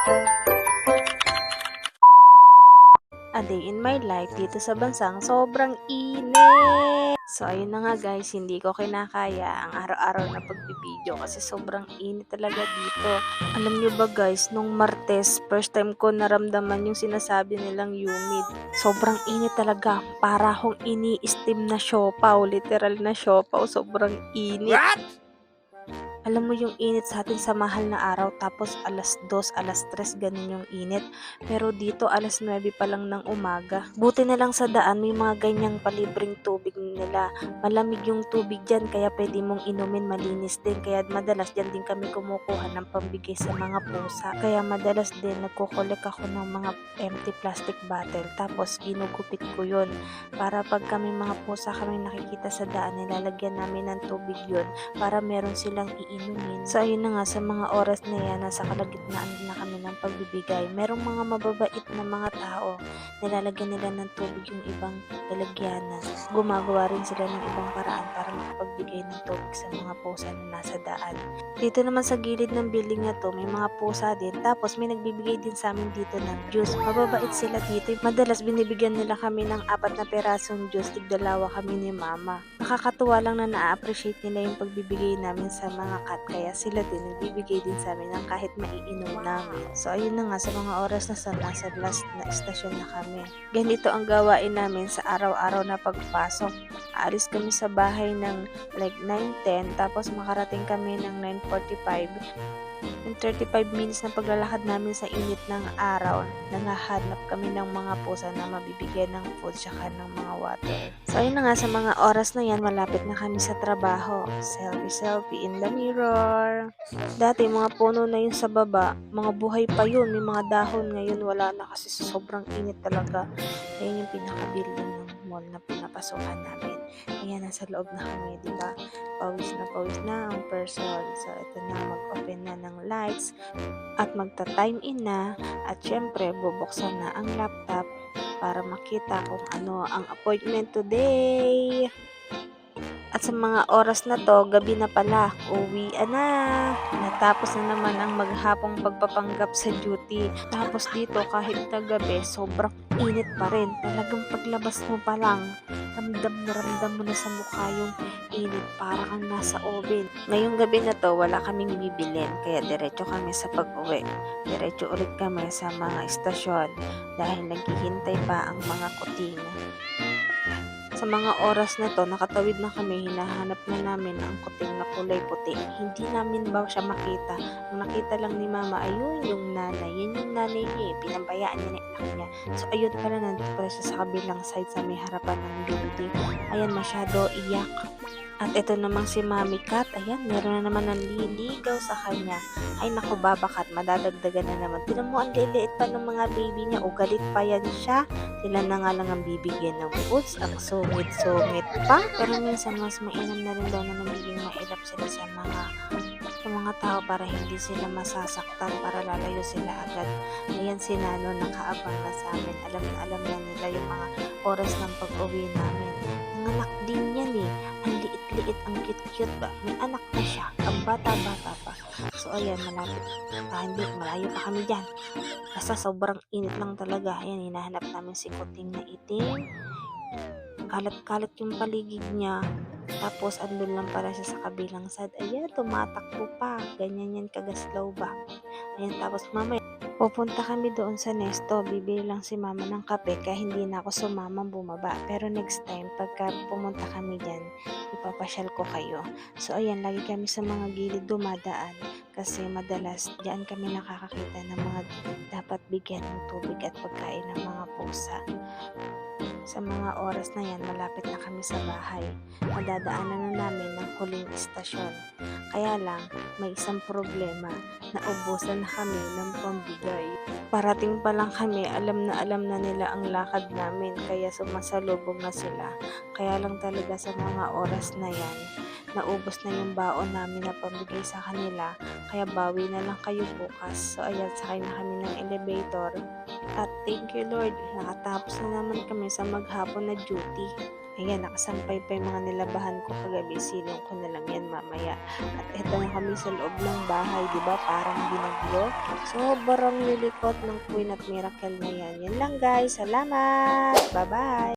A day in my life dito sa bansang sobrang init. So ayun na nga guys, hindi ko kinakaya ang araw-araw na pagbibideo kasi sobrang init talaga dito. Alam nyo ba guys, nung Martes, first time ko naramdaman yung sinasabi nilang humid. Sobrang init talaga, para akong ini-steam na siopaw, literal na siopaw, sobrang init. What? Alam mo yung init sa atin sa mahal na araw, tapos alas 2, alas 3, ganun yung init. Pero dito alas 9 pa lang ng umaga. Buti na lang sa daan may mga ganyang palibreng tubig nila. Malamig yung tubig dyan, kaya pwede mong inumin, malinis din. Kaya madalas dyan din kami kumukuha ng pambigay sa mga pusa. Kaya madalas din nagkukolek ako ng mga empty plastic bottle. Tapos ginugupit ko yun. Para pag kami mga pusa kami nakikita sa daan, nilalagyan namin ng tubig yun para meron silang iinumin. So ayun na nga, sa mga oras na yan, nasa kalagitnaan din na kami ng pagbibigay. Merong mga mababait na mga tao, nilalagyan nila ng tubig yung ibang lalagyanan. Gumagawa rin sila ng ibang paraan para makapagbigay ng tubig sa mga pusa na nasa daan. Dito naman sa gilid ng building na to, may mga pusa din. Tapos may nagbibigay din sa amin dito ng juice. Mababait sila dito. Madalas binibigyan nila kami ng 4 na perasong juice, tigdalawa kami ni mama. Nakakatuwa lang na na-appreciate nila yung pagbibigay namin sa mga cat, kaya sila din nagbibigay din sa amin ng kahit maiinom namin. So ayun na nga, sa mga oras na nasa last na estasyon na kami. Ganito ang gawain namin sa araw-araw na pagpasok. Aalis kami sa bahay ng like 9:10, tapos makarating kami ng 9:45. Yung 35 minutes na paglalakad namin sa init ng araw, nangahanap kami ng mga pusa na mabibigyan ng food saka ng mga water. So ayun na nga, sa mga oras na yan, malapit na kami sa trabaho. Selfie in the mirror. Dati mga puno na yun sa baba, mga buhay pa yun, may mga dahon. Ngayon wala na kasi sobrang init talaga. Ayun yung pinaka-building ng mall na pinapasukan namin. Ayan, nasa loob na kami, di ba? Pawis na ang person. So, ito na, mag-open na ng lights at magta-time in na, at syempre, bubuksan na ang laptop para makita kung ano ang appointment today. At sa mga oras na to, gabi na pala, uwian na. Natapos na naman ang maghapong pagpapanggap sa duty. Tapos dito, kahit na gabi, sobrang init pa rin. Talagang paglabas mo pa lang, ramdam mo na sa mukha yung init, para kang nasa oven. Ngayong gabi na to, wala kaming bibilin, kaya diretso kami sa pag-uwi. Diretso ulit kami sa mga estasyon dahil naghihintay pa ang mga kuting. Sa mga oras na to, nakatawid na kami, hinahanap na namin ang kuting na kulay puti. Hindi namin ba siya makita? Ang nakita lang ni mama, ayun yung nanay. Yan yung nanay niya, pinabayaan niya na anak niya. So ayun pala, nandito pala siya sa kabilang side sa may harapan ng building. Ayan, masyado iyak. At ito namang si Mami Cat, ayan, meron na naman ng liligaw sa kanya. Ay naku, babakat, madadagdagan na naman. Tinan mo, ang liliit pa ng mga baby niya, o galit pa yan siya. Sila na nga lang ang bibigyan ng foods, ang sungit-sungit pa. Pero minsan mas mainam na rin daw na nagiging mailap sila sa mga tao para hindi sila masasaktan, para lalayo sila agad. Ayan si Nano, nakaabang na sa amin. Alam na nila yung mga oras ng pag-uwi namin. Nanganak din yan eh. Ang liit-liit, ang cute-cute ba? May anak na siya. Ang bata-bata pa. So ayan, malapit. Hindi, malayo pa kami dyan. Basta sobrang init lang talaga. Ayan, hinahanap namin si kuting na itim. Kalat-kalat yung paligid niya. Tapos andun lang pala siya sa kabilang side. Ayan, tumatakbo pa. Ganyan yan, kagaslaw ba? Ayan, tapos mamaya pupunta kami doon sa Nesto. Bibili lang si mama ng kape, kaya hindi na ako sumama bumaba. Pero next time, pagka pumunta kami dyan, ipapasyal ko kayo. So ayan, lagi kami sa mga gilid dumadaan kasi madalas diyan kami nakakakita ng mga dapat bigyan ng tubig at pagkain ng mga pusa. Sa mga oras na yan, malapit na kami sa bahay. Madadaanan na namin ng huling istasyon. Kaya lang, may isang problema. Naubusan na kami ng pambigay. Parating pa lang kami, alam na nila ang lakad namin, kaya sumasalubong na sila. Kaya lang talaga sa mga oras na yan, naubos na yung baon namin na pambigay sa kanila, kaya bawi na lang kayo bukas. So ayan, sakay na kami ng elevator. At thank you Lord, nakatapos na naman kami sa maghapon na duty. Ayan, nakasampay pa yung mga nilabahan ko kagabi. Silong ko na lang yan mamaya. At eto na kami sa loob ng bahay, di ba? Parang binagyo. Sobrang lilikot ng Queen at Miracle na yan. Yan lang guys. Salamat! Bye-bye!